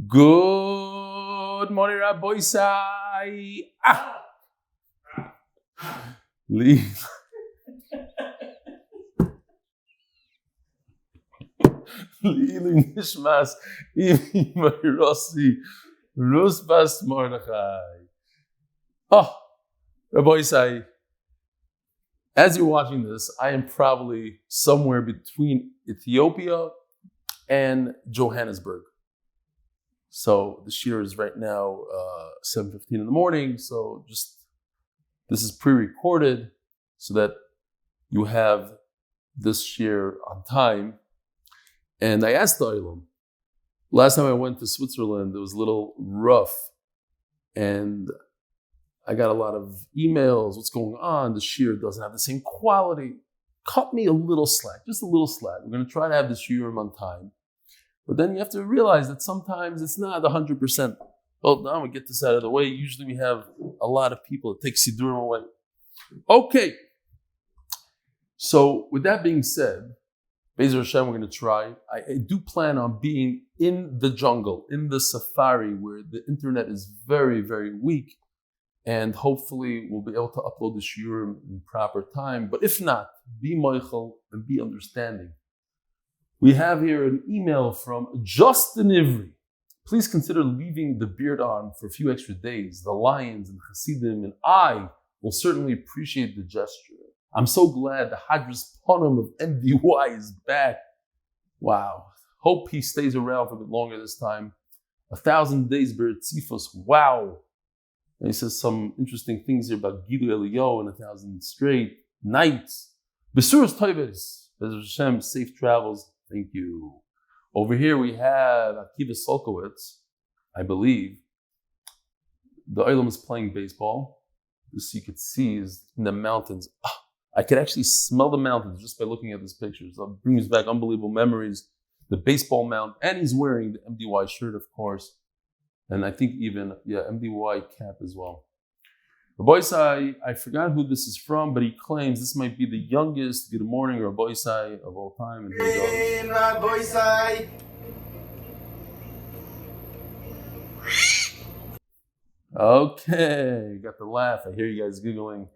Good morning, Rabbi Sai. Leave. Leili Nishmas, Imi Rossi, Rusbas Mordechai. Oh, Rabbi Sai, as you're watching this, I am probably somewhere between Ethiopia and Johannesburg. So the shiur is right now 7:15 in the morning. So this is pre-recorded so that you have this shiur on time. And I asked the Olam, last time I went to Switzerland, it was a little rough. And I got a lot of emails, what's going on? The shiur doesn't have the same quality. Cut me a little slack, just a little slack. We're going to try to have the shiur on time. But then you have to realize that sometimes it's not 100%. Well, now we get this out of the way. Usually we have a lot of people that take Sidurim away. Okay. So with that being said, Be'ezer Hashem, we're going to try. I do plan on being in the jungle, in the safari, where the internet is very, very weak. And hopefully we'll be able to upload the shiur in proper time. But if not, be moichel and be understanding. We have here an email from Justin Ivry. Please consider leaving the beard on for a few extra days. The Lions and Hasidim and I will certainly appreciate the gesture. I'm so glad the Hadras Ponim of MDY is back. Wow. Hope he stays around for a bit longer this time. 1,000 days B'Ritzifos. Wow. And he says some interesting things here about Gilu Eliyahu and 1,000 straight nights. Besuras Toives. Be'ezer Hashem, safe travels. Thank you. Over here we have Akiva Solkowitz, I believe. The Olam is playing baseball. This you could see is in the mountains. I could actually smell the mountains just by looking at this picture. So it brings back unbelievable memories. The baseball mound, and he's wearing the MDY shirt, of course. And I think even, MDY cap as well. Rabbi Sai, I forgot who this is from, but he claims this might be the youngest Good Morning Rabbi Sai of all time. And here goes. Rabbi Sai. Okay, got the laugh. I hear you guys giggling.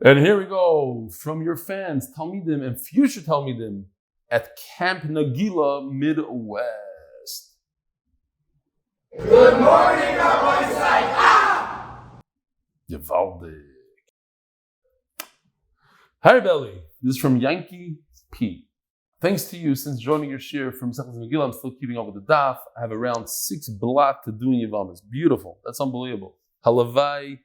And here we go. From your fans, Talmidim and future Talmidim at Camp Nagila, Midwest. Good morning, Rabbi Sai. Yavaldik. Hi, Belly. This is from Yankee P. Thanks to you, since joining your shiur from Zechus and Megillah, I'm still keeping up with the daf. I have around 6 blocks to do in Yavamas. Beautiful. That's unbelievable. Halavai.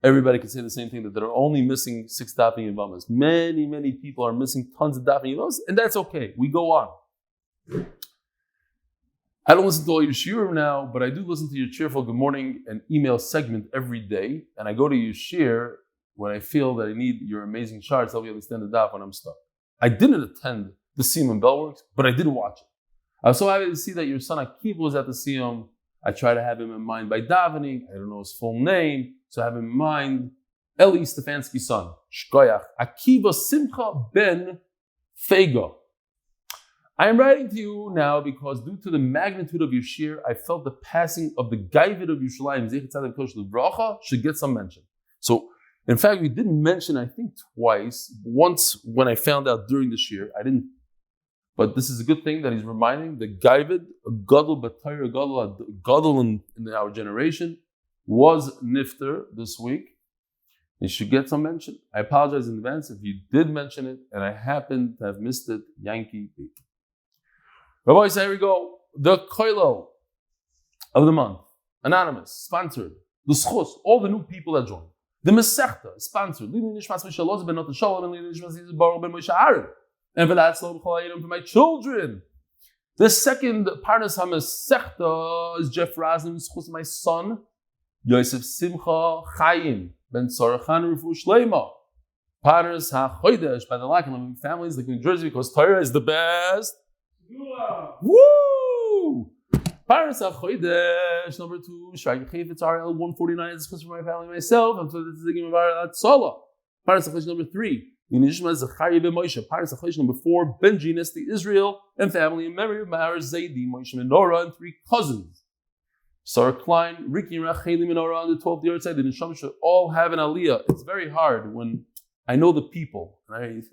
Everybody can say the same thing, that they're only missing 6 daf in Yavamas. Many, many people are missing tons of daf in Yavamas, and that's okay. We go on. I don't listen to all your shiur now, but I do listen to your cheerful good morning and email segment every day. And I go to your shiur when I feel that I need your amazing charts. I'll be able to extend the daf when I'm stuck. I didn't attend the Siyum in Bellworks, but I did watch it. I was so happy to see that your son Akiva was at the Siyum. I try to have him in mind by davening. I don't know his full name, so I have him in mind. Eli Stefansky son, Shkoyach, Akiva Simcha ben Fega. I am writing to you now because due to the magnitude of your shiur, I felt the passing of the Gaivid of Yerushalayim, Zayde Moshe Menora, should get some mention. So, in fact, we didn't mention, I think, twice. Once when I found out during the shiur, I didn't. But this is a good thing that he's reminding the Gaivid, a Gadol B'Torah, a Gadol in our generation, was nifter this week. He should get some mention. I apologize in advance if you did mention it, and I happened to have missed it. Yankee P. Rabbi, so here we go. The koilel of the month, anonymous, sponsored. The zchus, all the new people that joined. The Masechta, sponsored. Lili Nishmas Mishalot Ben Not Shalom and Lili Nishmas Baruch Ben Moshe Aaron. And for that, Shalom for my children. The second Parnas HaMasechta is Jeff Rosner, zchus my son, Yosef Simcha Chaim Ben Sara Klein Refuah Shlaima. Parnas HaChodesh by the Lock and Lebovic families like New Jersey, because Torah is the best. Woo! Paras HaChodesh, number 2, Shragi Chafetz RL149 is zchus for my family and myself. I'm so the Tzaddikim of RL Hatzalah. Paras HaChodesh number 3, Zayde Moshe, 4, Benjy Estie Israel and family in memory of Zayde Moshe Menora and 3 cousins. Sara Klein, Ricki Racheli Menora on the 12th year side. The Neshama should all have an aliyah. It's very hard when I know the people. Right?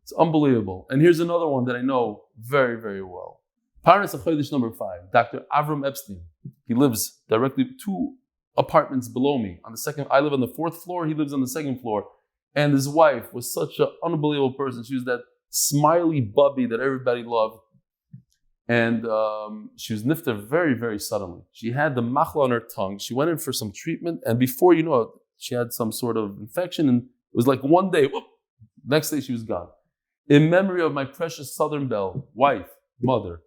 It's unbelievable. And here's another one that I know very, very well. Parnas HaChodesh number 5, Dr. Avrum Epstein. He lives directly 2 apartments below me. On the second, I live on the 4th floor. He lives on the 2nd floor. And his wife was such an unbelievable person. She was that smiley bubby that everybody loved. And she was nifter very, very suddenly. She had the machla on her tongue. She went in for some treatment. And before you know it, she had some sort of infection. And it was like one day, whoop, next day she was gone. In memory of my precious Southern Belle, wife, mother,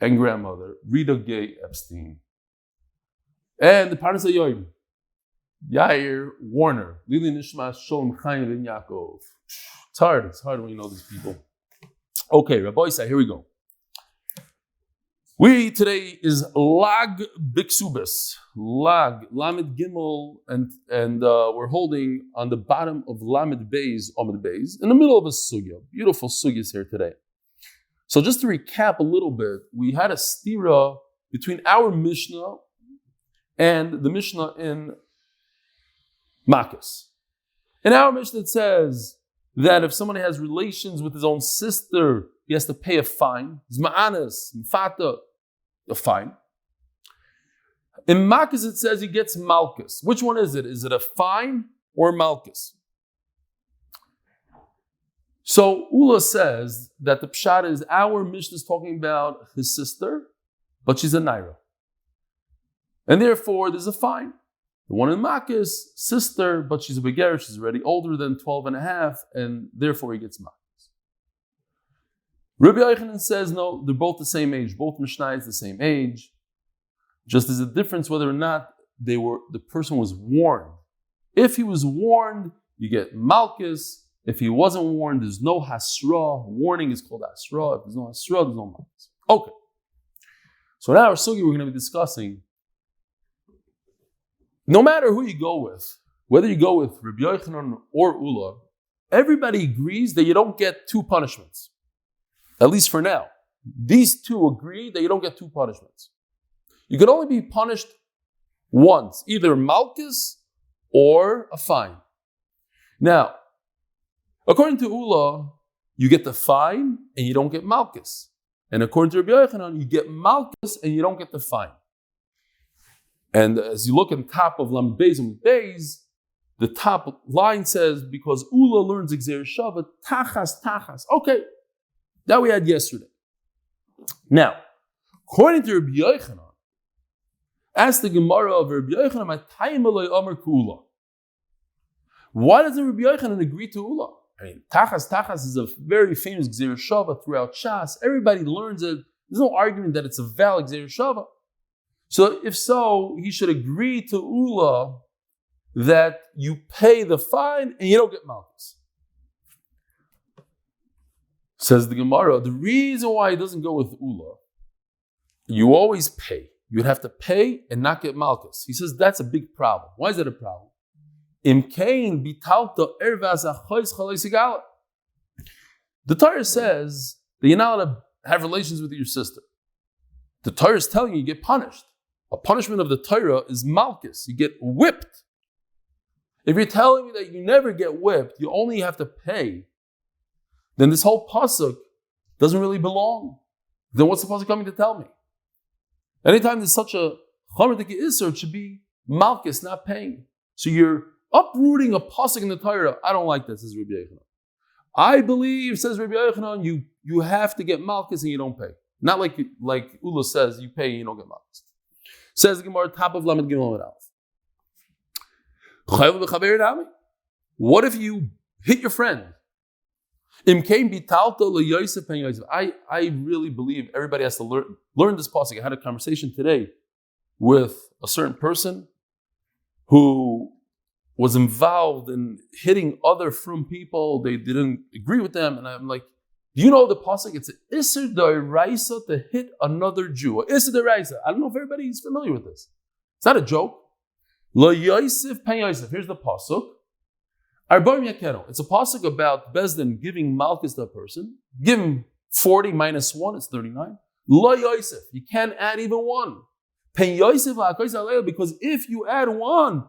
and grandmother, Rita Gay Epstein. And the parents of Yoim, Yair Warner, Lili Nishma, Shalom, Chaim, and Yaakov. It's hard when you know these people. Okay, Rabbi Isai, here we go. Today is Lag Kesubos, Lag, Lamed Gimel, and we're holding on the bottom of Amud Beis, in the middle of a sugya. Beautiful sugyas here today. So just to recap a little bit, we had a stira between our Mishnah and the Mishnah in Makos. In our Mishnah it says that if somebody has relations with his own sister, he has to pay a fine. Zma'anas, mfata, a fine. In Makos it says he gets malchus. Which one is it? Is it a fine or malchus? So Ula says that the pshat is our Mishnah is talking about his sister, but she's a naira. And therefore there's a fine. The one in Makos, sister, but she's a beger, she's already older than 12 and a half, and therefore he gets malchus. Rabbi Yochanan says, no, they're both the same age. Both Mishnayos the same age. Just there's a difference whether or not the person was warned. If he was warned, you get malchus. If he wasn't warned, there's no hasra. Warning is called hasra. If there's no hasra, there's no malchus. Okay. So now our sugi we're going to be discussing. No matter who you go with, whether you go with Rabbi Yochanan or Ula, everybody agrees that you don't get 2 punishments. At least for now. These 2 agree that you don't get 2 punishments. You can only be punished once, either malchus or a fine. Now, according to Ula, you get the fine and you don't get malchus. And according to Rabbi Yochanan, you get malchus and you don't get the fine. And as you look at the top of Amud Beis, the top line says, because Ula learns Gzeir Shava, tachas. Okay, that we had yesterday. Now, according to Rabbi Yochanan, ask the Gemara of Rabbi Yochanan, why doesn't Rabbi Yochanan agree to Ula? I mean, tachas is a very famous Gzeir Shava throughout Shas. Everybody learns it. There's no argument that it's a valid Gzeir Shava. So if so, he should agree to Ula that you pay the fine and you don't get malchus. Says the Gemara, the reason why he doesn't go with Ula, you always pay. You'd have to pay and not get malchus. He says that's a big problem. Why is that a problem? The Torah says that you're not allowed to have relations with your sister. The Torah is telling you get punished. A punishment of the Torah is malchus. You get whipped. If you're telling me that you never get whipped, you only have to pay, then this whole pasuk doesn't really belong. Then what's the pasuk coming to tell me? Anytime there's such a chomer isser, it should be malchus, not paying. So you're uprooting a pasuk in the Torah. I don't like that, says Rabbi Yochanan. I believe, says Rabbi Yochanan, you have to get malchus and you don't pay. Not like Ula says, you pay and you don't get malchus. Says the Gemara, top of Lamed Gimel Aleph. What if you hit your friend? I really believe everybody has to learn this pasuk. I had a conversation today with a certain person who was involved in hitting other frum people. They didn't agree with them. And I'm like, do you know the pasuk? It's an Isser D'Oraisa to hit another Jew. Isser D'Oraisa. I don't know if everybody is familiar with this. It's not a joke. Lo Yosef Pen Yosef. Here's the pasuk. It's a pasuk about Bezdin giving malchus to a person. Give him 40 minus 1, it's 39. Lo Yosef, you can't add even 1. Pen Yosef because if you add 1,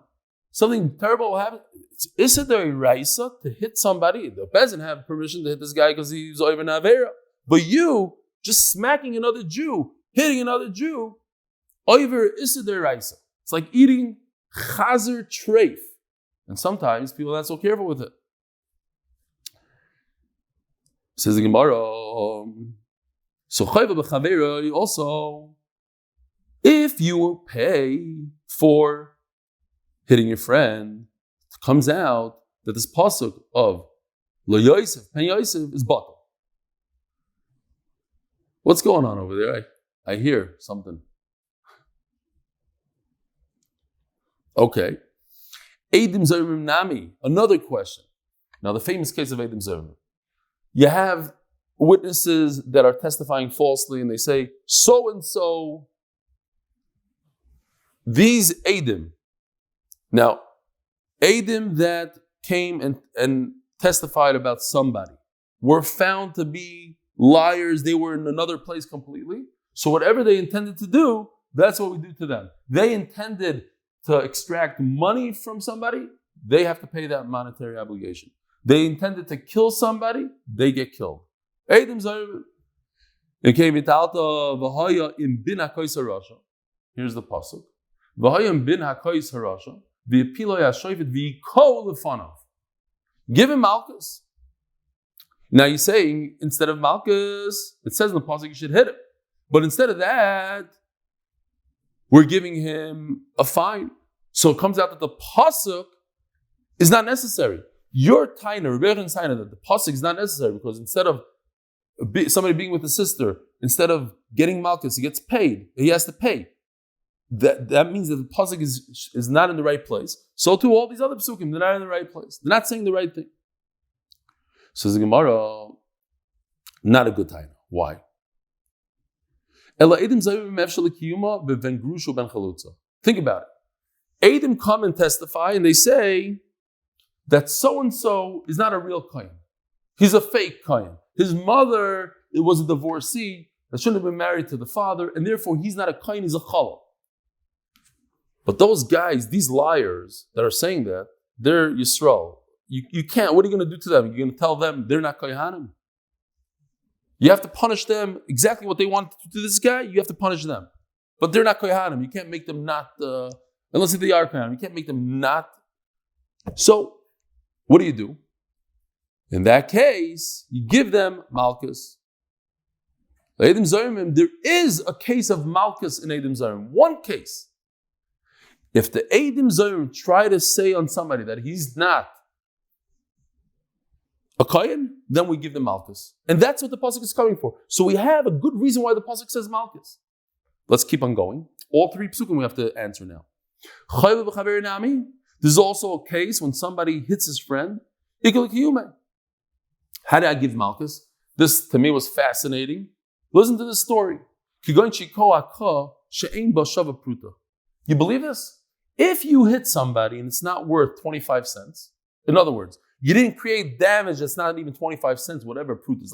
something terrible will happen. Is it a raisa to hit somebody? The Bezdin have permission to hit this guy because he's over Navera. But you just smacking another Jew, hitting another Jew, over is it a raisa. It's like eating chazer treif. And sometimes people are not so careful with it. Says the Gemara. So also, if you pay for hitting your friend, it comes out that this pasuk of Lo Yosef, Pen Yosef is batal. What's going on over there? I hear something. Okay. Eidim Zayrim Nami, another question. Now, the famous case of Eidim Zayrim. You have witnesses that are testifying falsely and they say, so and so, these Eidim. Now, Eidim that came and testified about somebody were found to be liars. They were in another place completely. So whatever they intended to do, that's what we do to them. They intended to extract money from somebody, they have to pay that monetary obligation. They intended to kill somebody, they get killed. Here's the pasuk. Give him malchus. Now you're saying instead of malchus, it says in the pasuk you should hit him. But instead of that, we're giving him a fine. So it comes out that the pasuk is not necessary. Your taina, Rebbeinu taina, that the pasuk is not necessary because instead of somebody being with a sister, instead of getting malchus, he gets paid. He has to pay. That means that the pasuk is not in the right place. So too, all these other psukim, they're not in the right place. They're not saying the right thing. Says the Gemara, not a good taina. Why? Think about it. Eidim come and testify and they say that so-and-so is not a real Chaim. He's a fake Chaim. His mother was a divorcee that shouldn't have been married to the father, and therefore he's not a Chaim, he's a Chala. But those guys, these liars that are saying that, they're Yisrael. You can't, what are you going to do to them? You're going to tell them they're not Kohanim? You have to punish them exactly what they want to do to this guy. You have to punish them. But they're not Kohanim. You can't make them not, unless they are Kohanim, you can't make them not. So, what do? In that case, you give them Malchus. There is a case of Malchus in Eidim Zorim. One case. If the Eidim Zorim try to say on somebody that he's not a Kohen, then we give them Malchus. And that's what the pasuk is coming for. So we have a good reason why the pasuk says Malchus. Let's keep on going. All three psukim we have to answer now. There's also a case when somebody hits his friend. How did I give Malchus? This to me was fascinating. Listen to this story. You believe this? If you hit somebody and it's not worth 25 cents, in other words, you didn't create damage that's not even 25 cents, whatever proof is.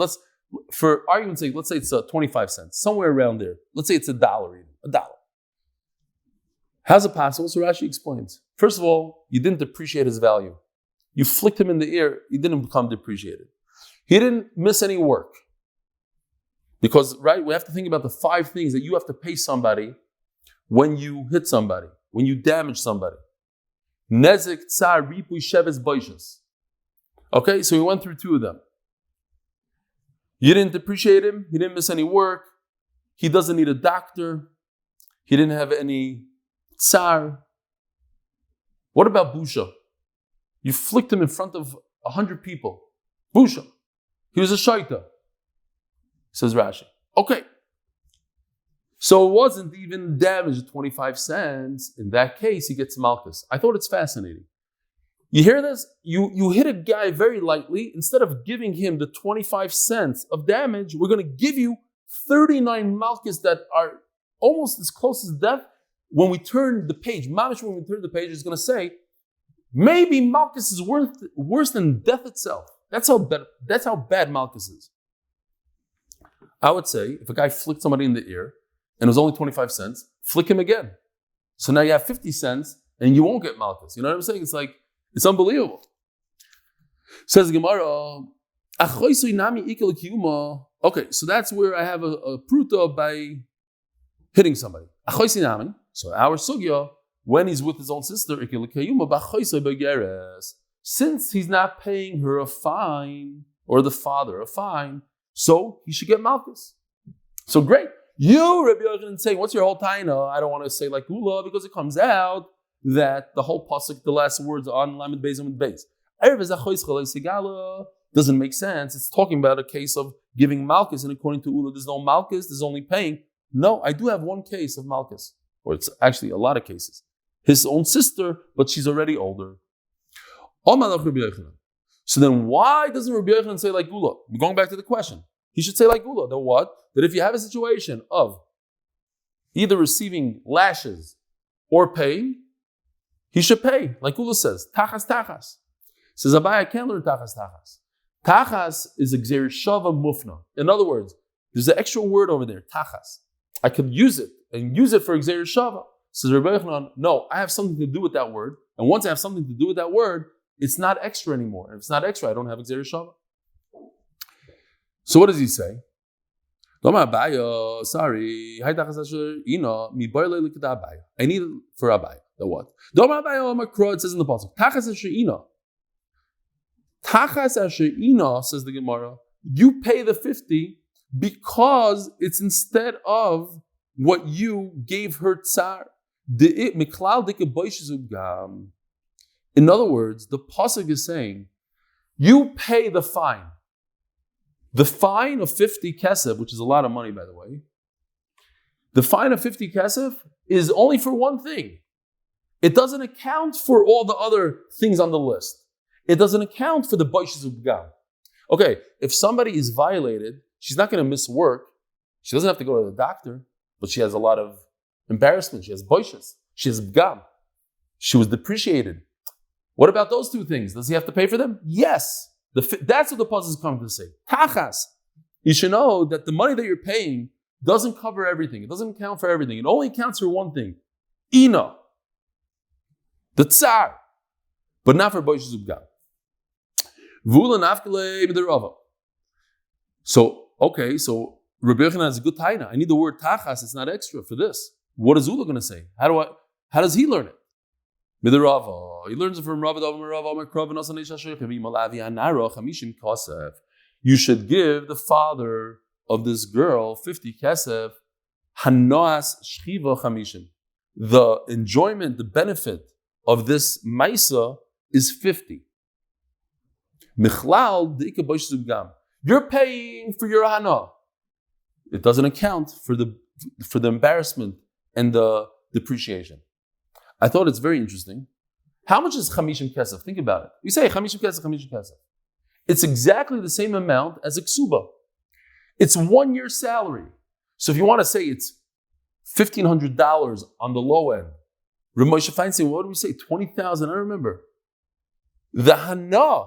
For argument's sake, let's say it's 25 cents, somewhere around there. Let's say it's $1 even, $1. How's it possible? So Rashi explains. First of all, you didn't depreciate his value. You flicked him in the ear, he didn't become depreciated. He didn't miss any work. Because, right, we have to think about the 5 things that you have to pay somebody when you hit somebody, when you damage somebody. Nezek, tsar, ripui, sheves, boishas. Okay, so we went through 2 of them. You didn't depreciate him. He didn't miss any work. He doesn't need a doctor. He didn't have any tsar. What about busha? You flicked him in front of 100 people. Busha. He was a shaita, says Rashi. Okay. So it wasn't even damage of 25 cents. In that case, he gets malchus. I thought it's fascinating. You hear this? You hit a guy very lightly. Instead of giving him the 25 cents of damage, we're going to give you 39 malchus that are almost as close as death. When we turn the page, Mamish, when we turn the page, is going to say, Maybe Malchus is worse than death itself. That's how bad Malchus is. I would say, if a guy flicked somebody in the ear and it was only 25 cents, flick him again. So now you have 50 cents and you won't get Malchus. You know what I'm saying? It's unbelievable. Says the Gemara, okay, so that's where I have a pruta by hitting somebody. So our sugya, when he's with his own sister, since he's not paying her a fine, or the father a fine, so he should get Malchus. So great. You, Rabbi Yochanan, saying, what's your whole taina? I don't want to say like Gula, because it comes out that the whole pasuk, the last words on Amud Beis, doesn't make sense. It's talking about a case of giving Malchus, and according to Ula, there's no Malchus, there's only paying. No, I do have one case of Malchus, or it's actually a lot of cases. His own sister, but she's already older. So then why doesn't Rabbi Yochanan say like Gula? We're going back to the question. He should say like Gula. That what? That if you have a situation of either receiving lashes or paying, he should pay. Like Gula says, tachas. Says Abai, I can't learn tachas. Tachas is a gzeir shava mufna. In other words, there's an extra word over there, tachas. I could use it and use it for gzeir shava. Says Rabbi Yochanan, no, I have something to do with that word. And once I have something to do with that word, it's not extra anymore. And if it's not extra, I don't have gzeir shava. So what does he say? Sorry. I need it for Abai. The what? It says in the pasuk. Tachas asher ina, says the Gemara, you pay the 50 because it's instead of what you gave her tsar. In other words, the pasuk is saying, you pay the fine. The fine of 50 kesef, which is a lot of money, by the way, the fine of 50 kesef is only for one thing. It doesn't account for all the other things on the list. It doesn't account for the boishes of gam. Okay, if somebody is violated, she's not going to miss work. She doesn't have to go to the doctor, but she has a lot of embarrassment. She has boishes. She has gam. She was depreciated. What about those two things? Does he have to pay for them? Yes. That's what the puzzle is coming to say. Tachas. You should know that the money that you're paying doesn't cover everything. It doesn't account for everything. It only accounts for one thing. Ina. The tsar. But not for boishes of gam. So, okay, so Rabbi Yochanan has a good taina. I need the word tachas, it's not extra for this. What is Ula going to say? How does he learn it? He learns it from Rava. You should give the father of this girl 50 kesef, hanoas shchiva chamishim. The enjoyment, the benefit of this maisa is 50. You're paying for your hana. It doesn't account for the embarrassment and the depreciation. I thought it's very interesting. How much is chamishim kesef? Think about it. We say chamishim kesef. It's exactly the same amount as a ksuba. It's 1 year's salary. So if you want to say it's $1,500 on the low end, Rav Moshe Feinstein, what do we say? 20,000. I don't remember. The hana,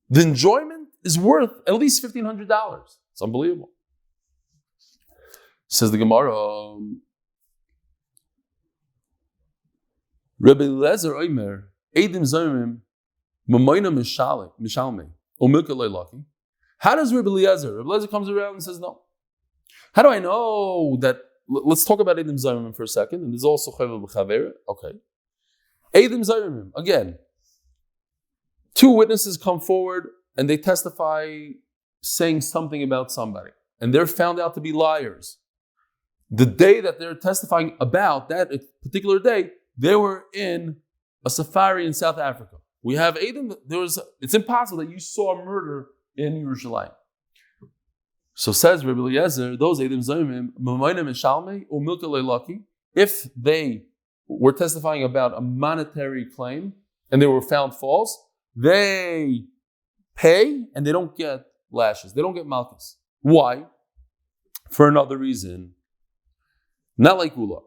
the enjoyment is worth at least $1,500. It's unbelievable. Says the Gemara, Rabbi Elazar Omer, Eidim Zomim, Mamoina Mishalme, Omilka Leilaki. How does Rabbi Elazar comes around and says no? How do I know that? Let's talk about Eidim Zomim for a second. And there's also Chavel B'Chavera. Okay. Eidim Zomim, again. Two witnesses come forward and they testify saying something about somebody. And they're found out to be liars. The day that they're testifying about, that particular day, they were in a safari in South Africa. We have Eidim, it's impossible that you saw a murder in Yerushalayim. So says Rabbi Eliezer, those Eidim Zomim, Mamoinim and Shalmei, Umilka Leilaki, if they were testifying about a monetary claim and they were found false, they pay and they don't get lashes. They don't get malchus. Why? For another reason. Not like Ula.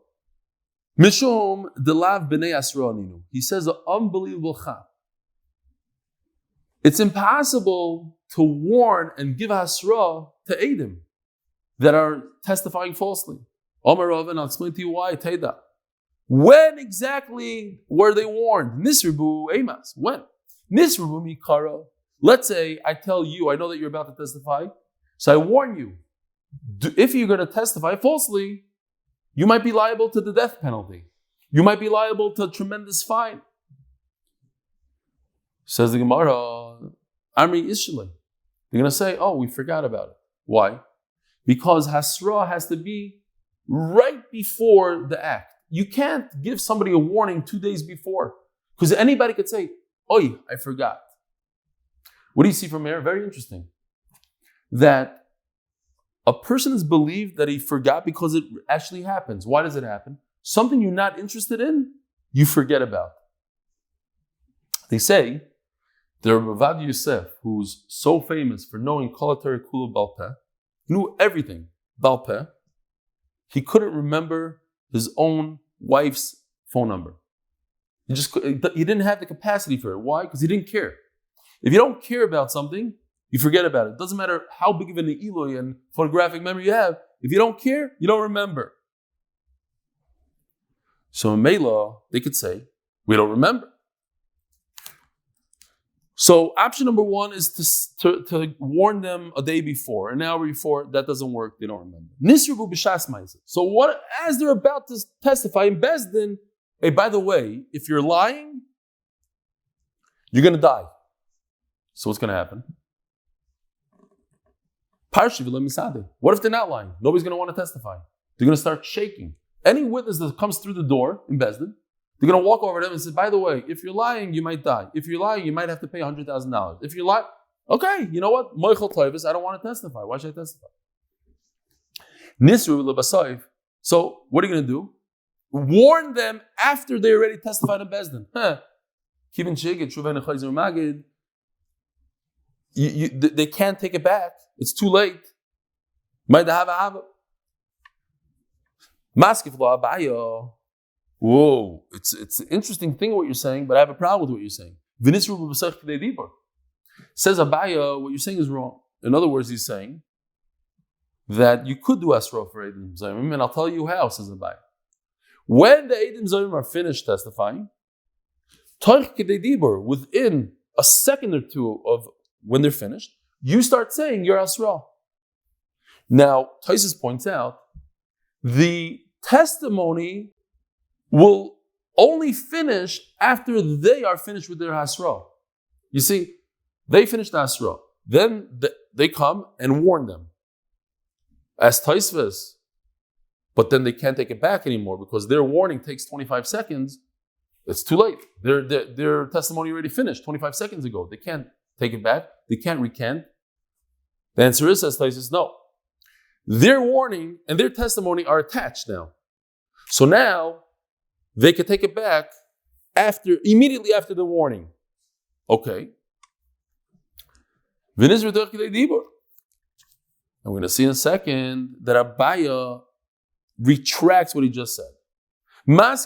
Mishum delav b'nei asra aninu. He says an unbelievable chap. It's impossible to warn and give hasra to Eidim that are testifying falsely. Omar Rav, and I'll explain to you why. Taida. When exactly were they warned? Nisribu emas. When? Nisribu mikara. Let's say I tell you, I know that you're about to testify, so I warn you. If you're going to testify falsely, you might be liable to the death penalty. You might be liable to a tremendous fine. Says the Gemara, Amri Ishlei. They're going to say, oh, we forgot about it. Why? Because Hasra has to be right before the act. You can't give somebody a warning 2 days before. Because anybody could say, oi, I forgot. What do you see from here? Very interesting. That a person is believed that he forgot because it actually happens. Why does it happen? Something you're not interested in, you forget about. They say, the Ravad Yosef, who's so famous for knowing Kolatari Kula Balpeh, knew everything, Balpeh, he couldn't remember his own wife's phone number. He didn't have the capacity for it. Why? Because he didn't care. If you don't care about something, you forget about it. It doesn't matter how big of an Eloi and photographic memory you have. If you don't care, you don't remember. So in Mela, they could say, we don't remember. So option number one is to warn them a day before, an hour before. That doesn't work. They don't remember. Nisrubu b'shas ma'aseh. So what? As they're about to testify in Bezdin, hey, by the way, if you're lying, you're going to die. So what's going to happen? What if they're not lying? Nobody's going to want to testify. They're going to start shaking. Any witness that comes through the door in Bezdin, they're going to walk over to them and say, by the way, if you're lying, you might die. If you're lying, you might have to pay $100,000. If you're lying, okay, you know what? Moichel Toivis, I don't want to testify. Why should I testify? Nisru lebasayif. So what are you going to do? Warn them after they already testified in Bezdin. They can't take it back. It's too late. Whoa, it's an interesting thing what you're saying, but I have a problem with what you're saying. Says Abaya, what you're saying is wrong. In other words, he's saying that you could do Asra for Eidim Zayim, and I'll tell you how, says Abaya. When the Eidim Zayim are finished testifying, within a second or two of when they're finished, you start saying you're Asra. Now, Taisus points out, the testimony will only finish after they are finished with their Hasra. You see, they finish the Hasra. Then they come and warn them. As Taisves. But then they can't take it back anymore because their warning takes 25 seconds. It's too late. Their testimony already finished 25 seconds ago. They can't take it back. They can't recant. The answer is, as Taisves, no. Their warning and their testimony are attached now. So now, they can take it back immediately after the warning. Okay. I'm going to see in a second that Abaya retracts what he just said. I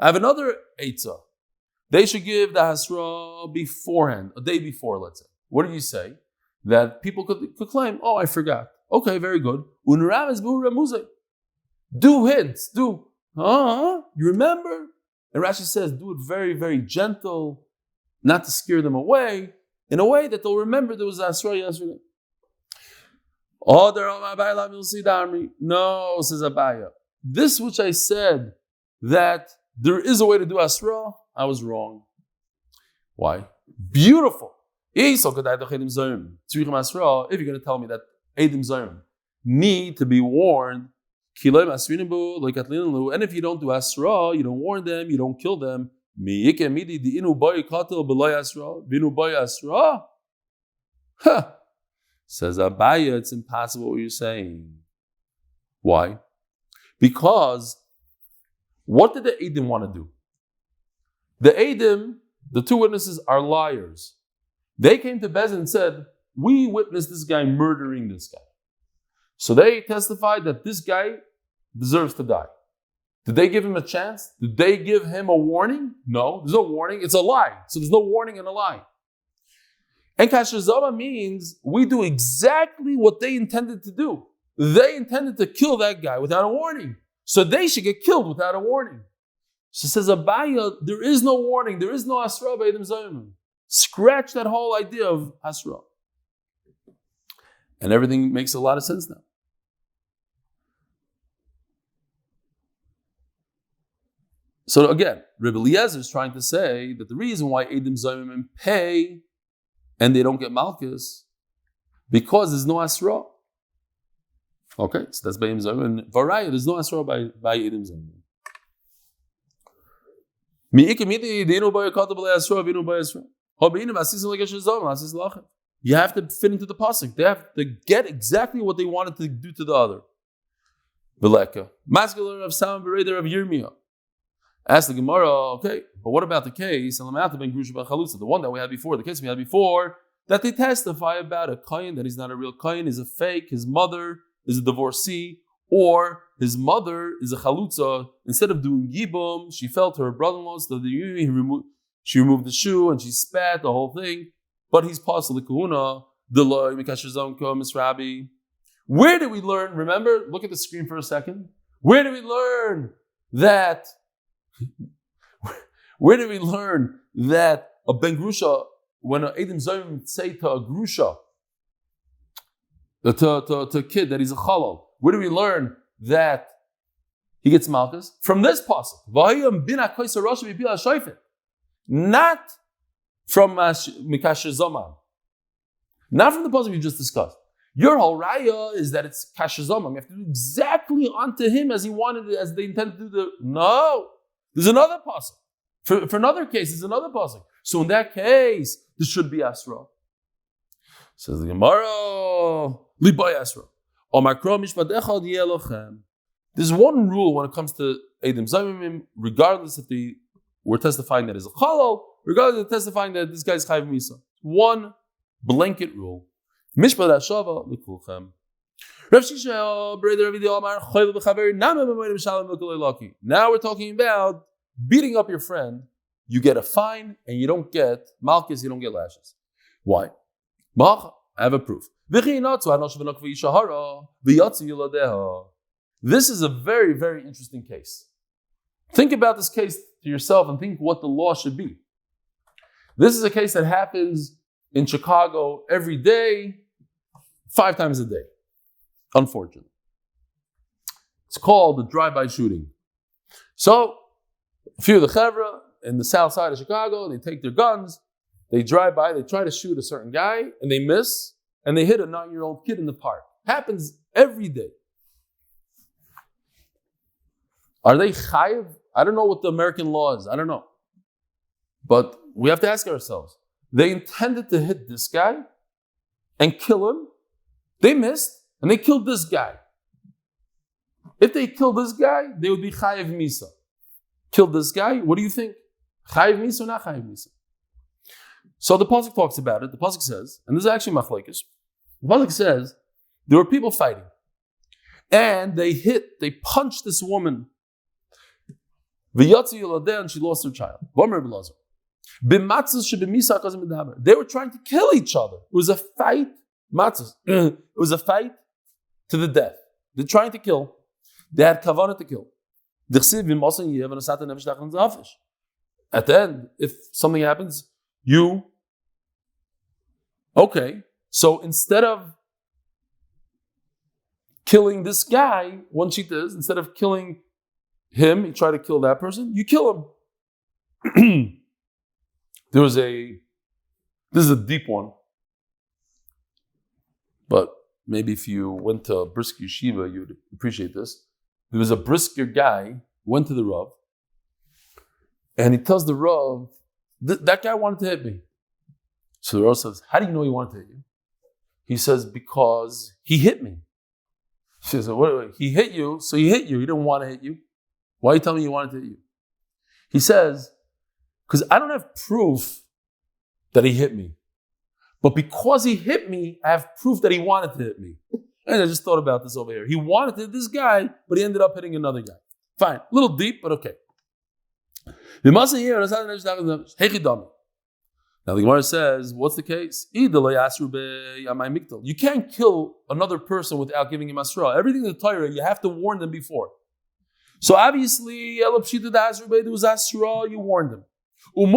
have another eitzah. They should give the Hasra beforehand, a day before, let's say. What did you say? That people could claim, oh, I forgot. Okay, very good. Do hints, you remember? And Rashi says, do it very, very gentle, not to scare them away, in a way that they'll remember there was Asra yesterday. No, says Abaya. This which I said, that there is a way to do Asra, I was wrong. Why? Beautiful. If you're going to tell me that Eidim Zayim need to be warned, and if you don't do Asra, you don't warn them, you don't kill them. Says Abaya, it's impossible what you're saying. Why? Because what did the Eidim want to do? The Eidim, the two witnesses, are liars. They came to Bezdin and said, we witnessed this guy murdering this guy. So they testified that this guy deserves to die. Did they give him a chance? Did they give him a warning? No, there's no warning. It's a lie. So there's no warning in a lie. And kasher zama means we do exactly what they intended to do. They intended to kill that guy without a warning. So they should get killed without a warning. So says Abaya, there is no warning. There is no asra b'edim zayim. Scratch that whole idea of asra. And everything makes a lot of sense now. So again, Rebbe Eliezer is trying to say that the reason why Edim Zayimim pay and they don't get Malchus, because there's no Asra. Okay, so that's by Edim Zayimim. And Varaya, there's no Asra by Edim Zayimim. You have to fit into the pasuk. They have to get exactly what they wanted to do to the other. Veleka. Masculine of Sam Bereder of Yirmiyah. Ask the Gemara, okay, but what about the case? The one that we had before, the case we had before, that they testify about a Chaim, that he's not a real Chaim, is a fake, his mother is a divorcee, or his mother is a Chalutza. Instead of doing Yibum, she fell to her brother-in-law, so she removed the shoe and she spat, the whole thing. But he's Pasal Kahuna, Deloy, Mikasher Zonko, Miss Rabbi. Where did we learn? Remember, look at the screen for a second. Where did we learn that a Ben Grusha, when an Edim Zayim say to a Grusha, to a kid that he's a Chalal, where do we learn that he gets Malchus? From this pasuk. Not from Mikasher Zomam. Not from the pasuk we just discussed. Your whole raya is that it's Kasher Zomam. You have to do exactly onto him as he wanted it, as they intended to do. No. There's another pasuk. For another case, there's another pasuk. So in that case, this should be Asra. Says the Gemara, Liboy Asra. There's one rule when it comes to Edim Zayimim, regardless if they were testifying that is a Chalal, regardless of testifying that this guy's Chayiv Misa. One blanket rule. Mishpat Hashava L'kulchem. Now we're talking about beating up your friend. You get a fine and you don't get Malchus, you don't get lashes. Why? I have a proof. This is a very, very interesting case. Think about this case to yourself and think what the law should be. This is a case that happens in Chicago every day, 5 times a day. Unfortunately. It's called the drive-by shooting. So, a few of the chevra in the south side of Chicago, they take their guns, they drive by, they try to shoot a certain guy, and they miss, and they hit a 9-year-old kid in the park. Happens every day. Are they chayiv? I don't know what the American law is. I don't know. But we have to ask ourselves. They intended to hit this guy and kill him. They missed, and they killed this guy. If they killed this guy, they would be chayiv misa. Killed this guy, what do you think? Chayiv misa or not chayiv misa? So the pasuk talks about it. The pasuk says, and this is actually machlekes. The pasuk says there were people fighting, and they punched this woman. V'yatzi yoladeh, and she lost her child. They were trying to kill each other. It was a fight. It was a fight to the death. They're trying to kill. They had kavanah to kill. At the end, if something happens, okay. So instead of killing this guy, one sheet is, instead of killing him, you try to kill that person, you kill him. This is a deep one. But maybe if you went to a brisk yeshiva, you would appreciate this. There was a brisker guy, went to the Rav, and he tells the Rav, that guy wanted to hit me. So the Rav says, how do you know he wanted to hit you? He says, because he hit me. She says, wait, he hit you, so he hit you. He didn't want to hit you. Why are you telling me he wanted to hit you? He says, because I don't have proof that he hit me. But because he hit me, I have proof that he wanted to hit me. And I just thought about this over here. He wanted to hit this guy, but he ended up hitting another guy. Fine. A little deep, but okay. Now the Gemara says, what's the case? You can't kill another person without giving him asra. Everything in the Torah, you have to warn them before. So obviously, there was asra, you warned them. And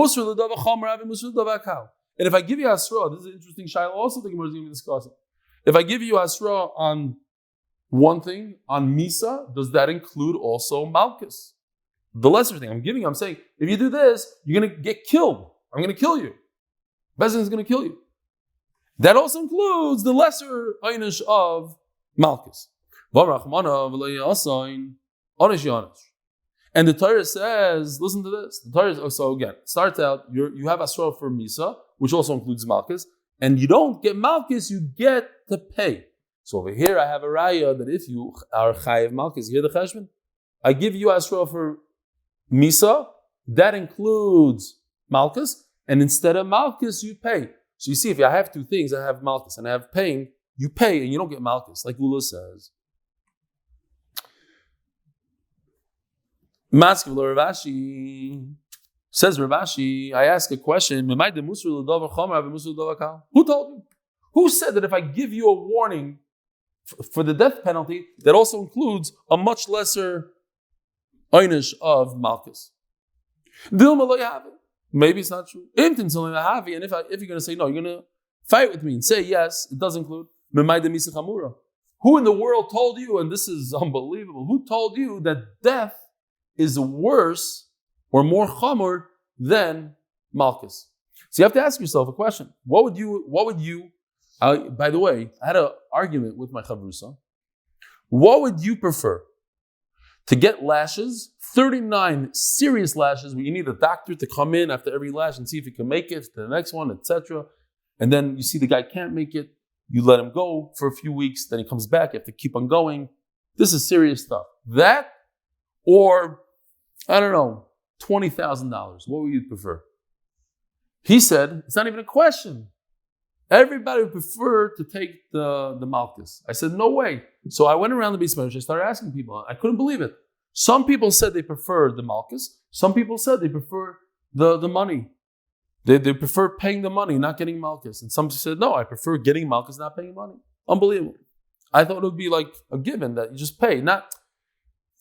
if I give you asra, this is an interesting shayla also the Gemara is going to be discussing. If I give you asra on one thing, on Misa, does that include also Malchus? The lesser thing I'm saying, if you do this, you're going to get killed. I'm going to kill you. Bezin is going to kill you. That also includes the lesser einish of Malchus. And the Torah says, listen to this. The Torah, so again, starts out, you have asra for Misa, which also includes Malchus, and you don't get Malchus, you get to pay. So over here I have a raya that if you are chayiv Malchus, you hear the cheshbon? I give you asra for Misa, that includes Malchus, and instead of Malchus, you pay. So you see, if I have two things, I have Malchus and I have paying, you pay and you don't get Malchus, like Lula says. Says Ravashi, I ask a question. Who told you? Who said that if I give you a warning for the death penalty, that also includes a much lesser einish of Malchus? Maybe it's not true. And if you're going to say no, you're going to fight with me and say yes, it does include. Who in the world told you, and this is unbelievable, who told you that death is worse or more chamor than Malchus? So you have to ask yourself a question. What would you by the way, I had an argument with my chavrusa. What would you prefer? To get lashes, 39 serious lashes where you need a doctor to come in after every lash and see if he can make it to the next one, etc. And then you see the guy can't make it, you let him go for a few weeks, then he comes back, you have to keep on going. This is serious stuff. That or, I don't know, $20,000. What would you prefer? He said, it's not even a question. Everybody would prefer to take the Malchus. I said, no way. So I went around the Beis Medrash, I started asking people. I couldn't believe it. Some people said they prefer the Malchus. Some people said they prefer the money. They prefer paying the money, not getting Malchus. And some said, no, I prefer getting Malchus, not paying money. Unbelievable. I thought it would be like a given that you just pay. Not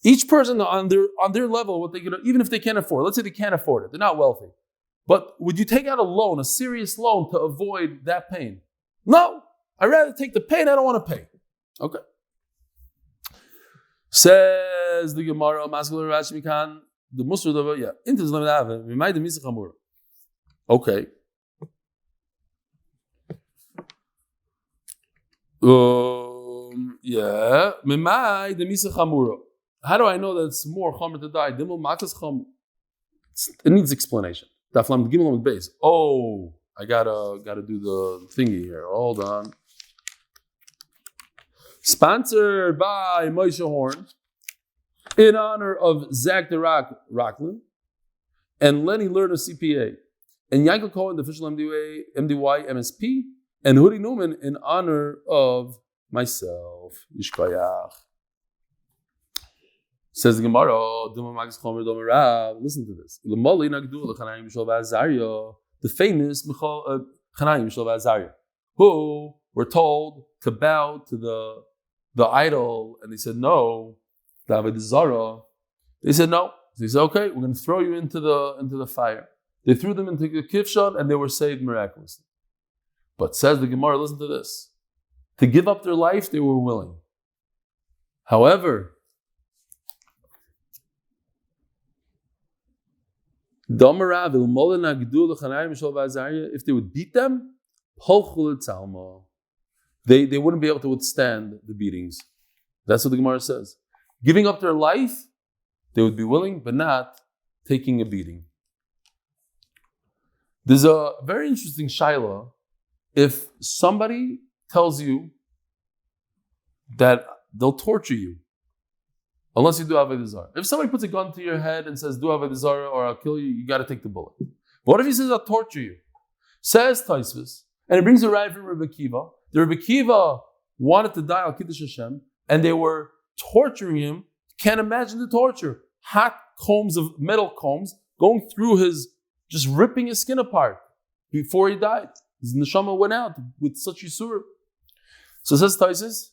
each person on their level, what they could, even if they can't afford. Let's say they can't afford it. They're not wealthy. But would you take out a loan, a serious loan, to avoid that pain? No. I'd rather take the pain. I don't want to pay. Okay. Says the Gemara, the Musar, okay. How do I know that it's more chamer to die? It needs explanation. Amud Beis. Oh, I gotta do the thingy here. Hold on. Sponsored by Moshe Horn in honor of Zach the Rocklin and Lenny Lerner CPA and Yankel Cohen, the official MDY MSP, and Hudi Newman in honor of myself. Yishkayach. Says the Gemara, listen to this. The famous Chaim who were told to bow to the idol, and they said no. They said no. So he said, okay, we're going to throw you into the fire. They threw them into the kivshon, and they were saved miraculously. But says the Gemara, listen to this. To give up their life, they were willing. However, if they would beat them, they wouldn't be able to withstand the beatings. That's what the Gemara says. Giving up their life, they would be willing, but not taking a beating. There's a very interesting shaila. If somebody tells you that they'll torture you unless you do avodah zarah. If somebody puts a gun to your head and says, do avodah zarah or I'll kill you, you got to take the bullet. But what if he says, I'll torture you? Says Tosfos, and it brings a raya from Rebbe Kiva. The Rebbe Kiva wanted to die al Kiddush Hashem, and they were torturing him. Can't imagine the torture. Hot combs of metal combs going through his, just ripping his skin apart before he died. His neshama went out with such yisur. So says Taisus,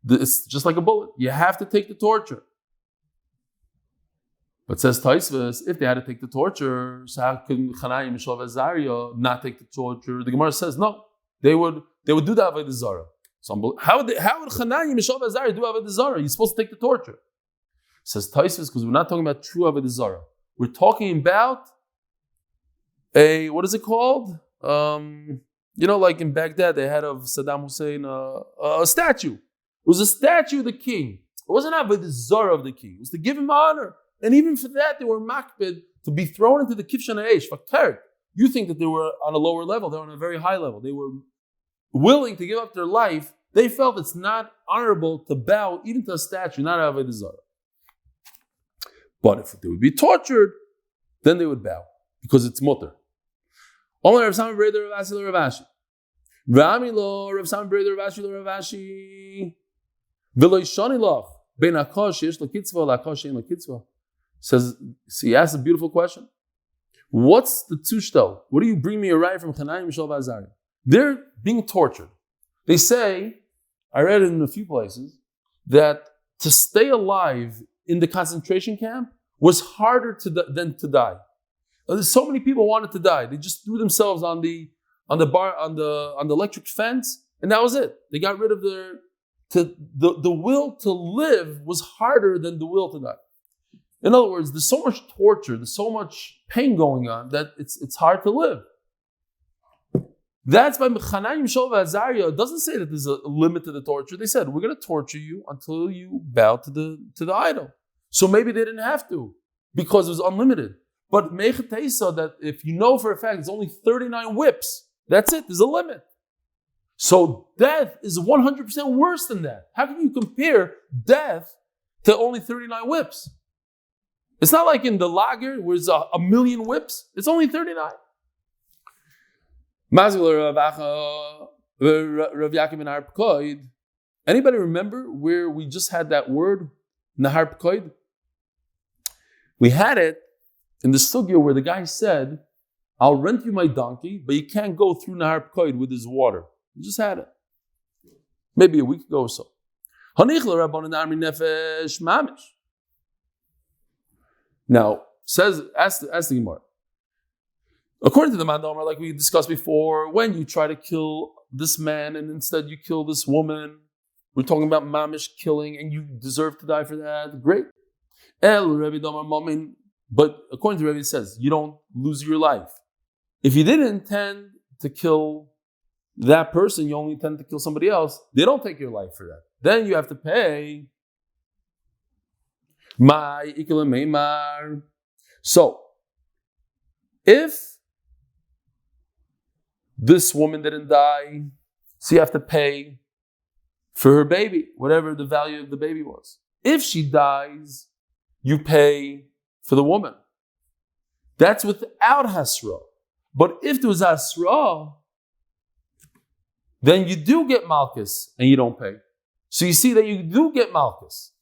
it's just like a bullet. You have to take the torture. But says Taisus, if they had to take the torture, so how could Chana Mishav Azariah not take the torture? The Gemara says no. They would do the Avodah Zarah. So how would Chana Mishav Azariah do Avodah Zarah? You're supposed to take the torture. Says Taisus, because we're not talking about true Avodah Zarah. We're talking about what is it called? Like in Baghdad, they had of Saddam Hussein a statue. It was a statue of the king. It wasn't Avodah Zarah of the king. It was to give him honor. And even for that, they were makbid to be thrown into the kifshan ha'esh, fakert. You think that they were on a lower level. They were on a very high level. They were willing to give up their life. They felt it's not honorable to bow even to a statue, not Avodah Zarah. But if they would be tortured, then they would bow, because it's mutter. Omar Rav Sam Breder Rav Asi Rav Ashi. Rami lo Rav Sam Breder Rav Ashi Rav Ashi. V'lo yishani loch bein hakash yesh lo kitzvah l'hakash she'en lo kitzvah. Says, so he asks a beautiful question. What's the tushtel? What do you bring me a raya from Chanayim Mishal V'Azariah? They're being tortured. They say, I read it in a few places, that to stay alive in the concentration camp was harder than to die. There's so many people wanted to die. They just threw themselves on the electric fence, and that was it. They got rid of the will to live was harder than the will to die. In other words, there's so much torture, there's so much pain going on that it's hard to live. That's why Chanayim Shol V'Azariah doesn't say that there's a limit to the torture. They said, we're going to torture you until you bow to the idol. So maybe they didn't have to, because it was unlimited. But Mechatei saw that if you know for a fact it's only 39 whips, that's it, there's a limit. So death is 100% worse than that. How can you compare death to only 39 whips? It's not like in the lager where it's a million whips. It's only 39. Anybody remember where we just had that word, Nahar Pkoid? We had it in the sugya where the guy said, I'll rent you my donkey, but you can't go through Nahar Pkoid with his water. We just had it. Maybe a week ago or so. Now, ask the Gemara. According to the Mandamar, like we discussed before, when you try to kill this man and instead you kill this woman, we're talking about mamish killing and you deserve to die for that, great. But according to Rebbe, it says, you don't lose your life. If you didn't intend to kill that person, you only intend to kill somebody else, they don't take your life for that. Then you have to pay. So, if this woman didn't die, so you have to pay for her baby, whatever the value of the baby was. If she dies, you pay for the woman. That's without hasra. But if there was hasra, then you do get malchus and you don't pay. So you see that you do get malchus.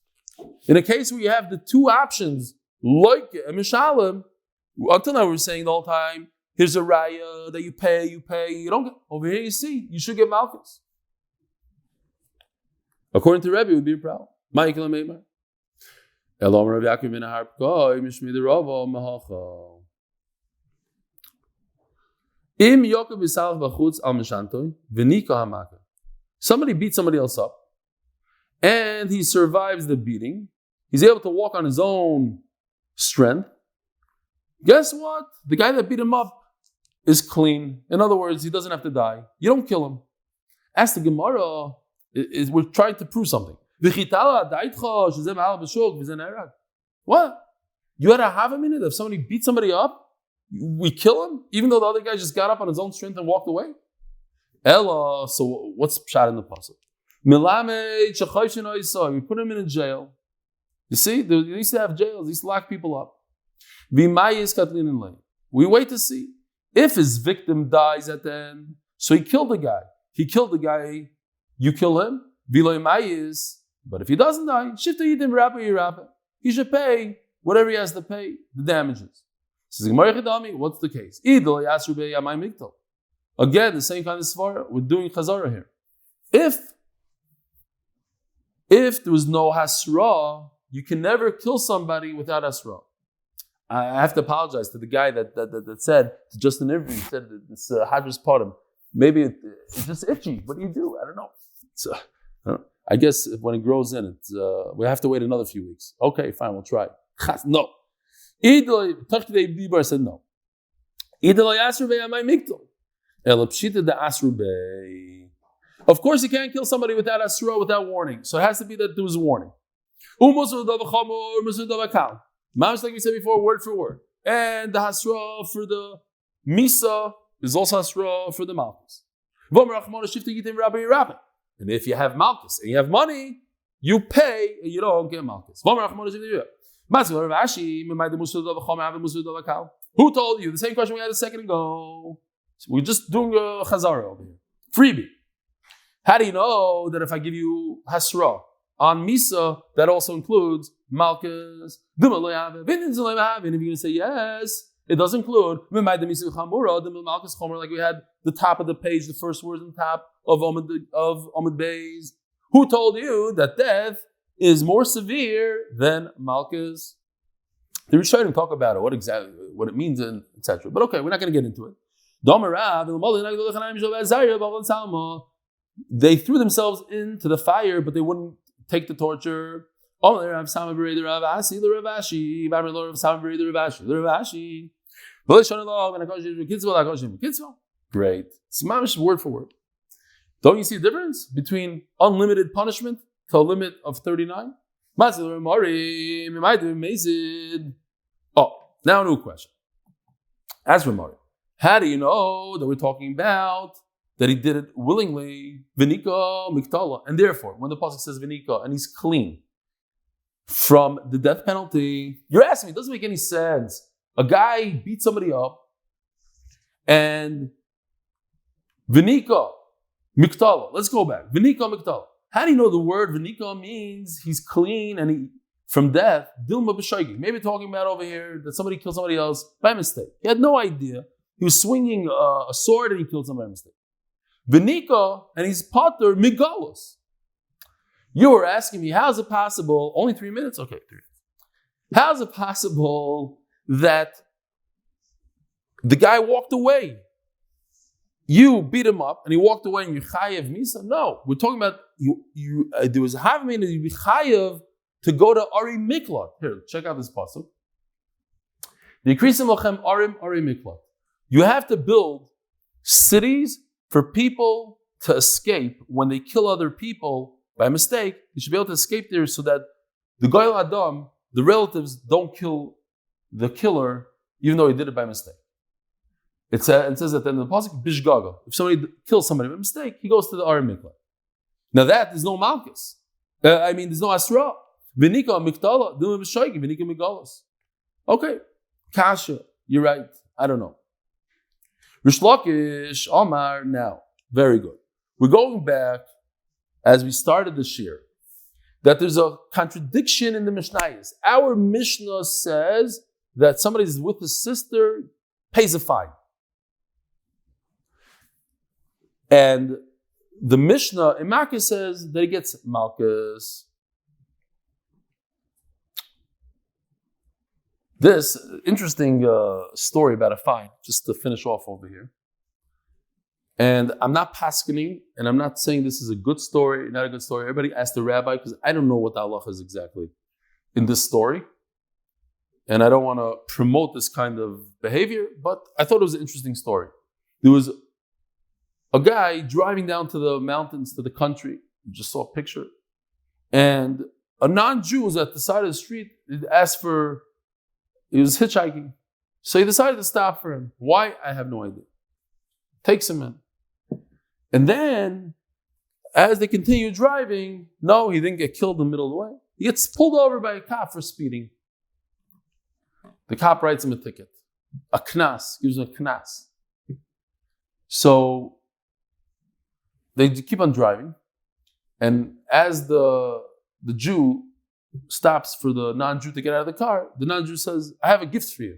In a case where you have the two options, like and mishalim, until now we were saying the whole time, here's a raya that you pay, you don't get. Over here you see, you should get malchus. According to Rebbe, it would be a problem. Michael and Meimar. Elom Rav Yaakov ben Harpkoi, Mishmi the Rava, Mahacha. Im Yaakov Yisal Bachutz al Mishantoi, V'nika Hamaka. Somebody beat somebody else up, and he survives the beating. He's able to walk on his own strength. Guess what? The guy that beat him up is clean. In other words, he doesn't have to die. You don't kill him. Ask the Gemara, we're trying to prove something. What? You had a half a minute if somebody beat somebody up, we kill him, even though the other guy just got up on his own strength and walked away? Ella, so what's pshat in the pasuk? We put him in a jail. You see, they used to have jails, they used to lock people up. We wait to see. If his victim dies at the end, so he killed the guy. He killed the guy you kill him. But if he doesn't die, he should pay whatever he has to pay, the damages. What's the case? Again, the same kind of svara. We're doing chazara here. If there was no hasra, you can never kill somebody without hasra. I have to apologize to the guy that said, to Justin Irving, said that this hadras potem. Maybe it's just itchy. What do you do? I don't know. I guess when it grows in, we have to wait another few weeks. Okay, fine, we'll try. No. Tachkidei said no. Of course, you can't kill somebody without asra, without warning. So it has to be that there was a warning. Like we said before, word for word. And the hasra for the misa is also hasra for the malchus. And if you have malchus and you have money, you pay and you don't get malchus. Who told you? The same question we had a second ago. So we're just doing a chazara over here. Freebie. How do you know that if I give you hasra on misa, that also includes malchus? And if you're going to say yes, it does include like we had the top of the page, the first words on top of Amud Beis. Who told you that death is more severe than malchus? The Rishonim talk about it, what it means, and etc. But okay, we're not going to get into it. They threw themselves into the fire, but they wouldn't take the torture. Great. It's mamish word for word. Don't you see the difference between unlimited punishment to a limit of 39? Oh, now a new question. As for Mari, how do you know that we're talking about that he did it willingly? Vinika miktala. And therefore, when the pasuk says vinika and he's clean from the death penalty, you're asking me, it doesn't make any sense. A guy beat somebody up and vinika miktala. Let's go back. Vinika miktala. How do you know the word vinika means he's clean and he from death? Dilma b'shoigi. Maybe talking about over here that somebody killed somebody else by mistake. He had no idea. He was swinging a sword and he killed somebody by mistake. Vinika, and he's pater migalos. You were asking me, how is it possible? Only 3 minutes? Okay, 3 minutes. How is it possible that the guy walked away? You beat him up and he walked away and you chayev misa? No, we're talking about there was a havmin that you be chayev to go to Ari Miklat. Here, check out this pasuk. The Ikrisim lochem Arim Ari Miklat. You have to build cities for people to escape when they kill other people by mistake. You should be able to escape there so that the Goyal Adam, the relatives, don't kill the killer even though he did it by mistake. It says at the end of the pasuk, Bishgaga. If somebody kills somebody by mistake, he goes to the Arim Miklat. Now that is no malchus. There's no asra. Vinika miktala, dilma b'shoigi, vinika migalos. Okay, kasha, you're right. I don't know. Rish Lakish Omar now. Very good. We're going back as we started this year that there's a contradiction in the Mishnayos. Our Mishnah says that somebody is with his sister, pays a fine. And the Mishnah in Makkah says that he gets malchus. This interesting story about a fine, just to finish off over here. And I'm not paskening, and I'm not saying this is a good story, not a good story. Everybody asked the rabbi, because I don't know what the halacha is exactly in this story. And I don't want to promote this kind of behavior, but I thought it was an interesting story. There was a guy driving down to the mountains, to the country. You just saw a picture. And a non-Jew was at the side of the street. He was hitchhiking. So he decided to stop for him. Why? I have no idea. Takes him in. And then, as they continue driving, no, he didn't get killed in the middle of the way. He gets pulled over by a cop for speeding. The cop writes him a ticket. A knas, gives him a knas. So, they keep on driving. And as the Jew stops for the non-Jew to get out of the car, the non-Jew says, I have a gift for you.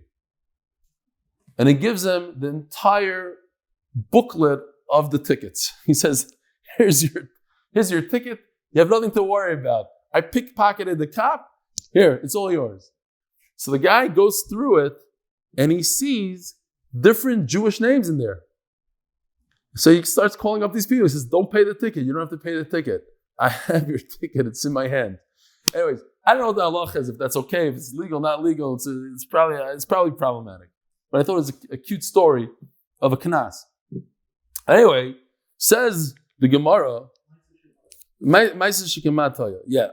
And he gives him the entire booklet of the tickets. He says, here's your ticket. You have nothing to worry about. I pickpocketed the cop. Here, it's all yours. So the guy goes through it and he sees different Jewish names in there. So he starts calling up these people. He says, don't pay the ticket. You don't have to pay the ticket. I have your ticket. It's in my hand. Anyways, I don't know what the halacha is, if that's okay, if it's legal, not legal. It's probably problematic. But I thought it was a cute story of a knas. Anyway, says the Gemara, yeah.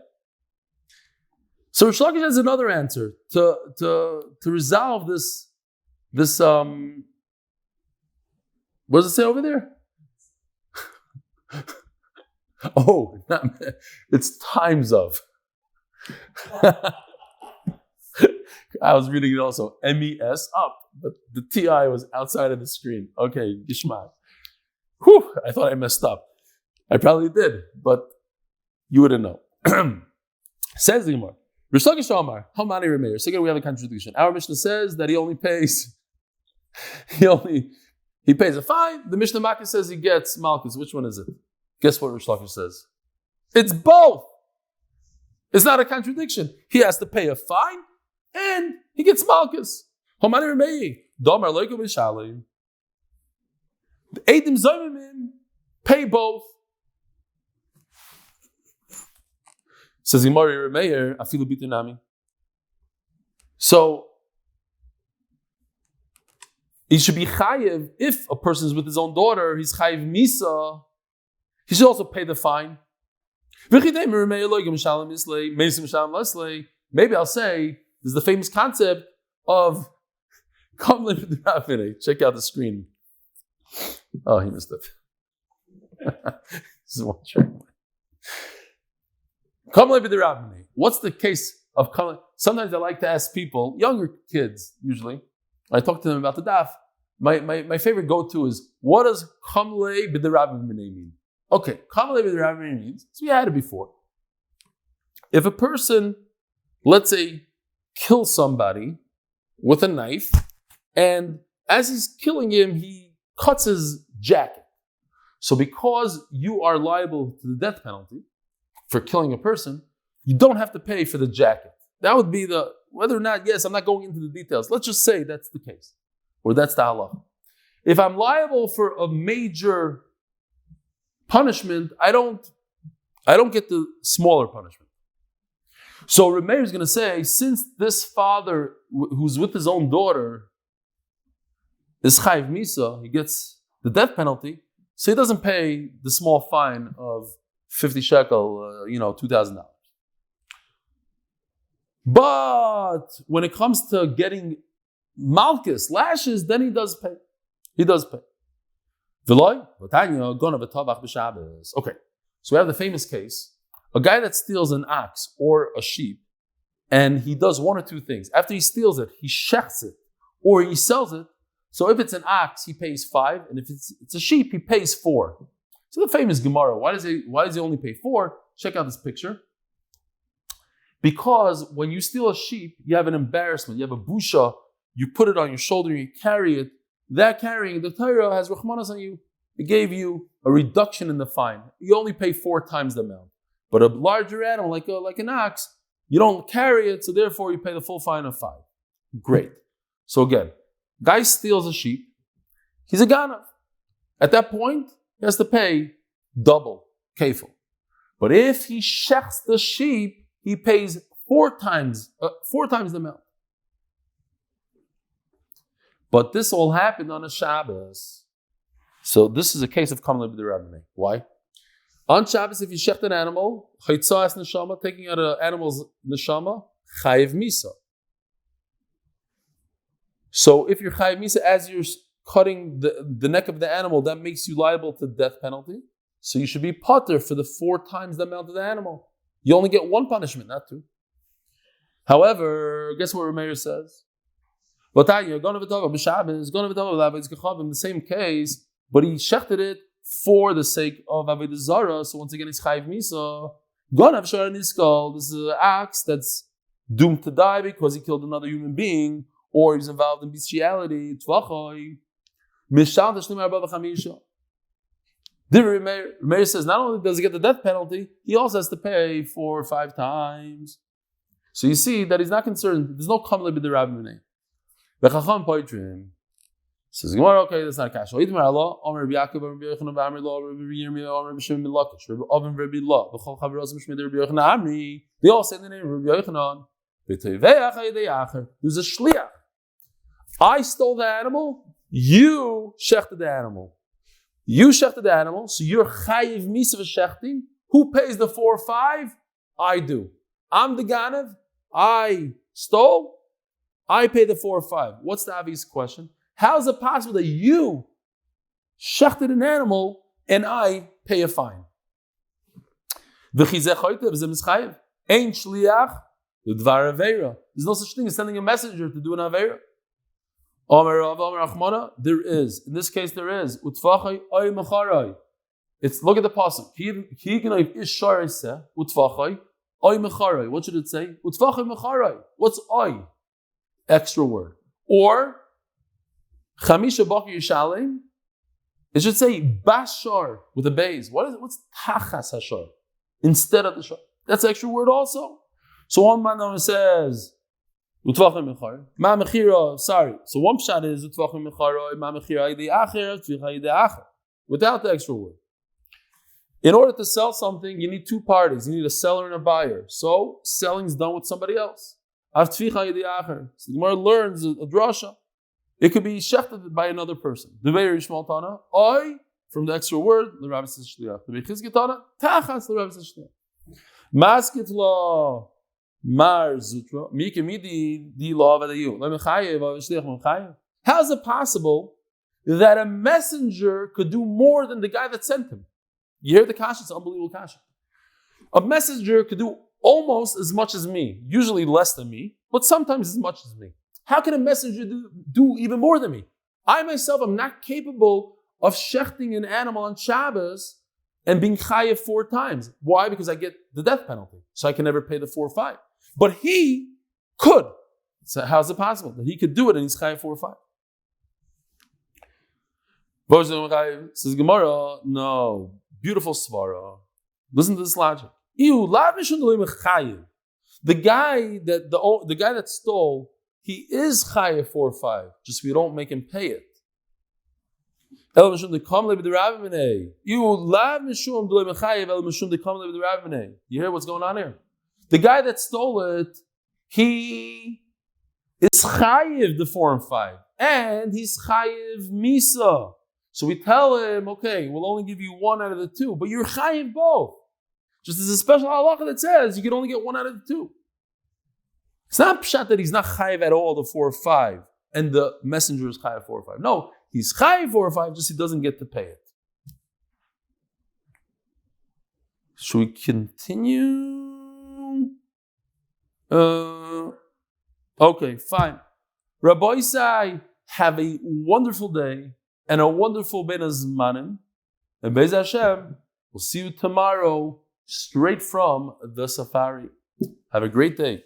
So Rish Lakish has another answer to resolve this. What does it say over there? Oh, it's times of. I was reading it also, MES up, but the TI was outside of the screen. Okay, Gishmak. Whew, I thought I messed up. I probably did, but you wouldn't know. Says the Gemara, Rish Lakish Omar, how many Remeir? So again, we have a contradiction. Our Mishnah says that he only pays, he pays a fine. The Mishnah Makkah says he gets Malchus. Which one is it? Guess what Rish Lakish says? It's both. It's not a contradiction. He has to pay a fine and he gets Malchus. Homani Remeir, Domar Lakewood NJ. The Eidim Zayimim pay both. Says Gemara Remeir, Afilu Bitinami. So he should be chayiv if a person is with his own daughter. He's chayiv misa. He should also pay the fine. Maybe I'll say there's the famous concept of check out the screen. Oh, he missed it. This is one trick. What's the case of sometimes I like to ask people, younger kids usually, I talk to them about the daf. My favorite go-to is, what does kamle b'derabim mean? Okay, kamle b'derabim means, so we had it before. If a person, let's say, kills somebody with a knife, and as he's killing him, he cuts his jacket. So because you are liable to the death penalty for killing a person, you don't have to pay for the jacket. That would be whether or not, yes, I'm not going into the details. Let's just say that's the case, or that's the halacha. If I'm liable for a major punishment, I don't get the smaller punishment. So Remeir is going to say, since this father who's with his own daughter is chayiv misa, he gets the death penalty, so he doesn't pay the small fine of 50 shekel, $2,000. But when it comes to getting malchus, lashes, then he does pay. He does pay. Okay, so we have the famous case, a guy that steals an ox or a sheep, and he does one or two things. After he steals it, he shechs it, or he sells it. So if it's an ox, he pays 5, and if it's a sheep, he pays 4. So the famous Gemara, why does he only pay 4? Check out this picture. Because when you steal a sheep, you have an embarrassment, you have a busha, you put it on your shoulder, you carry it. That carrying, the Torah has rachmanas on you. It gave you a reduction in the fine. You only pay 4 times the amount. But a larger animal, like an ox, you don't carry it, so therefore you pay the full fine of 5. Great. So again, guy steals a sheep, he's a ganav. At that point, he has to pay double, kefil. But if he shechs the sheep, he pays 4 times the amount. But this all happened on a Shabbos. So this is a case of kamle b'derabim. Why? On Shabbos, if you shecht an animal, chaytzas neshama, taking out an animal's neshama, chayiv misa. So if you're chayiv misa, as you're cutting the neck of the animal, that makes you liable to death penalty. So you should be pater for the 4 times the amount of the animal. You only get 1 punishment, not 2. However, guess what Remeir says? In the same case, but he shechted it for the sake of Avodah Zarah. So once again, it's Chayiv Misa. Ganav Shara Niskal. This is an axe that's doomed to die because he killed another human being, or he's involved in bestiality. Tvachoi. Mishal Tashlim Arba V'Chamisha. Meir says not only does he get the death penalty, he also has to pay 4 or 5 times. So you see that he's not concerned. There's no kamle b'derabim. V'chacham poitrim. Says Gemara, okay, that's not a kasha. Itmar Allah, Omer Yaakov, Omer Yochanan, Omer Lo, Omer Yirmiyah, Omer B'Shem Milakish, Omer Rabbi Lo, V'chol Chaveros Mishmei Rabbi Yochanan Amri. They all say the name of Rabbi Yochanan. V'Toiveach Hayidei Acher. There's a shliach. I stole the animal. You shechted the animal. You shechted the animal, so you're chayiv misa v'shechting. Who pays the 4 or 5? I do. I'm the ganav. I stole. I pay the 4 or 5. What's the obvious question? How is it possible that you shechted an animal and I pay a fine? There's no such thing as sending a messenger to do an aveira. There is. In this case, there is. It's, look at the pasuk. What should it say? What's oy? Extra word. Or Chamisha Bakir Yishalem. It should say Bashar with a base. What's Tachas Hashar? Instead of the shar. That's an extra word also. So one man says Utvachim Mechar. Ma Mechira, sorry. So one pshat is Utvachim Mechar, Ma Mechira Yidei Acher, Tvicha Yidei Acher. Without the extra word. In order to sell something, you need 2 parties. You need a seller and a buyer. So selling's done with somebody else. Av Tvicha Yidei Acher. So the Gemara learns a drasha. It could be shechted by another person. The Beir Yishmal Tana, Oy, from the extra word, the Rabbi says Shliach. The Beir Chizki Tana, Tachas, the Rabbi says Shliach. Maskit law. Mar Zutra, Mikimidi law of you. How is it possible that a messenger could do more than the guy that sent him? You hear the kasha, it's an unbelievable kasha. A messenger could do almost as much as me, usually less than me, but sometimes as much as me. How can a messenger do even more than me? I myself am not capable of shechting an animal on Shabbos and being chayev 4 times. Why? Because I get the death penalty, so I can never pay the 4 or 5. But he could. So how is it possible that he could do it and he's chayev 4 or 5? Says Gemara, no. Beautiful svara. Listen to this logic. The guy that stole, he is chayev 4 or 5. Just we don't make him pay it. You hear what's going on here? The guy that stole it, he is chayiv the 4 and 5, and he's chayiv misa. So we tell him, okay, we'll only give you 1 out of the 2, but you're chayiv both. Just as a special hatzlacha that says you can only get 1 out of the 2. It's not pshat that he's not chayiv at all the 4 or 5, and the messenger is chayiv 4 or 5. No, he's chayiv 4 or 5, just he doesn't get to pay it. Should we continue? Okay, fine. Rabbi Isai, have a wonderful day and a wonderful Ben Azmanim. And Be'ez Hashem, we'll see you tomorrow straight from the safari. Have a great day.